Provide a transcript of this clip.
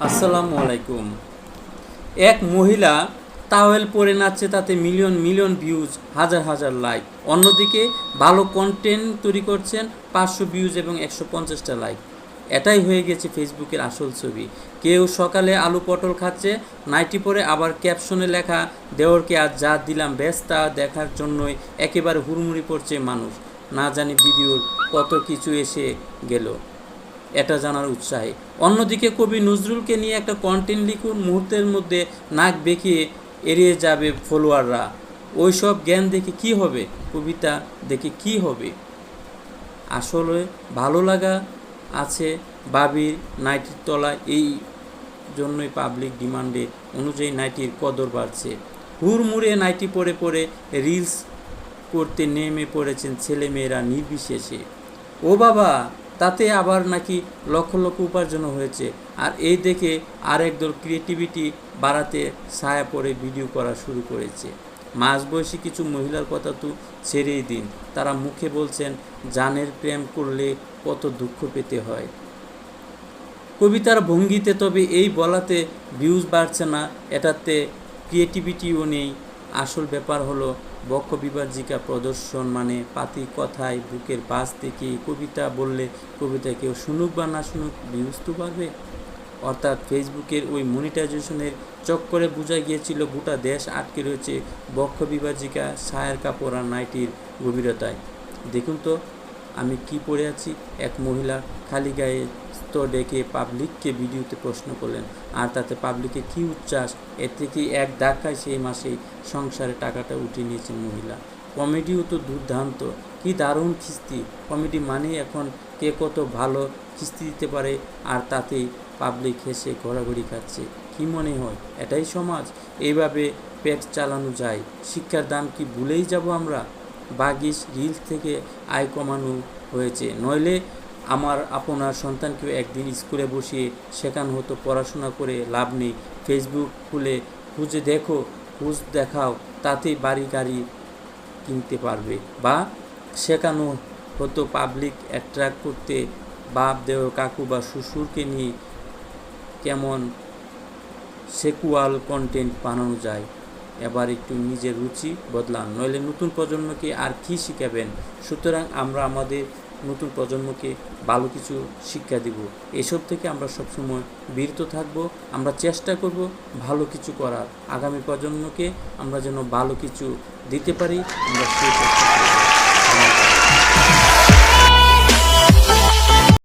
আসসালামু আলাইকুম। এক মহিলা তাওয়েল পরে নাচছে, তাতে মিলিয়ন মিলিয়ন ভিউজ, হাজার হাজার লাইক। অন্যদিকে ভালো কন্টেন্ট তৈরি করছেন, 500 ভিউজ এবং 150টা লাইক। এটাই হয়ে গেছে ফেসবুকের আসল ছবি। কেউ সকালে আলু পটল খাচ্ছে নাইটি পরে, আবার ক্যাপশনে লেখা দেওরকে আজ যা দিলাম ব্যাস তা দেখার জন্যই একেবারে হুড়মুড়ি পড়ছে মানুষ। না জানি ভিডিওর কত কিছু এসে গেল এটা জানার উৎসাহে। অন্যদিকে কবি নজরুলকে নিয়ে একটা কন্টেন্ট লিখুন, মুহূর্তের মধ্যে নাক বেঁকিয়ে এড়িয়ে যাবে ফলোয়াররা। ওইসব জ্ঞান দেখে কি হবে, কবিতা দেখে কি হবে? আসলে ভালো লাগা আছে বাবির নাইটির তলায়, এই জন্যই পাবলিক ডিমান্ডে অনুযায়ী নাইটির কদর বাড়ছে। হুড়মুড়ে নাইটি পরে পরে রিলস করতে নেমে পড়েছেন ছেলেমেয়েরা নির্বিশেষে। ও বাবা, তাতে আবার নাকি লক্ষ লক্ষ উপার্জনও হয়েছে। আর এই দেখে আর একদল ক্রিয়েটিভিটি বাড়াতে ছায়া পড়ে ভিডিও করা শুরু করেছে। মাঝবয়সী কিছু মহিলার কথা তো ছেড়েই দিন, তারা মুখে বলছেন জানের প্রেম করলে কত দুঃখ পেতে হয় কবিতার ভঙ্গিতে। তবে এই বলাতে ভিউজ বাড়ছে না, এটাতে ক্রিয়েটিভিটিও নেই। আসল ব্যাপার হলো বক্ষ বিভাজিকা প্রদর্শন, মানে পাতি কথায় বুকের বাস থেকে কবিতা বললে কবিতা কেউ শুনুক বা না শুনুক ভিউজ তো বাড়বে। অর্থাৎ ফেসবুকের ওই মনিটাইজেশনের চক্করে বোঝা গিয়েছিল গোটা দেশ আটকে রয়েছে বক্ষ বিভাজিকা, সায়ার কাপড় আর নাইটির গভীরতায়। দেখুন তো আমি কি পরে আছি। এক মহিলা খালি গায়ে স্তর ডেকে পাবলিককে ভিডিওতে প্রশ্ন করলেন, আর তাতে পাবলিকে কি উচ্ছ্বাস! এর থেকে এক ধাক্কায় সেই মাসেই সংসারে টাকাটা উঠিয়ে নিয়েছেন মহিলা। কমেডিও তো দুর্দান্ত, কি দারুণ খিস্তি! কমেডি মানে এখন কে কত ভালো খিস্তি দিতে পারে, আর তাতেই পাবলিক হেসে ঘোরাঘুরি খাচ্ছে। কি মনে হয় এটাই সমাজ? এইভাবে পেট চালানো যায়? শিক্ষার দাম কি ভুলেই যাব আমরা? বাগিস রিলস থেকে আয় কমানো হয়েছে, নইলে আমার আপনার সন্তানকেও একদিন স্কুলে বসিয়ে শেখানো হতো পড়াশোনা করে লাভ নেই, ফেসবুক খুলে খুঁজে দেখো, খুঁজ দেখাও, তাতেই বাড়ি গাড়ি কিনতে পারবে। বা শেখানো হতো পাবলিক অ্যাট্রাক্ট করতে, বাপ দেওর কাকু বা শ্বশুরকে নিয়ে কেমন সেকুয়াল কন্টেন্ট বানানো যায়। এবার একটু নিজের রুচি বদলান, নইলে নতুন প্রজন্মকে আর কি শিখাবেন? সুতরাং আমরা আমাদের নতুন প্রজন্মকে ভালো কিছু শিক্ষা দিব। এসব থেকে আমরা সবসময় বিরত থাকব। আমরা চেষ্টা করব ভালো কিছু করার, আগামী প্রজন্মকে আমরা যেন ভালো কিছু দিতে পারি, আমরা সেই চেষ্টা করব।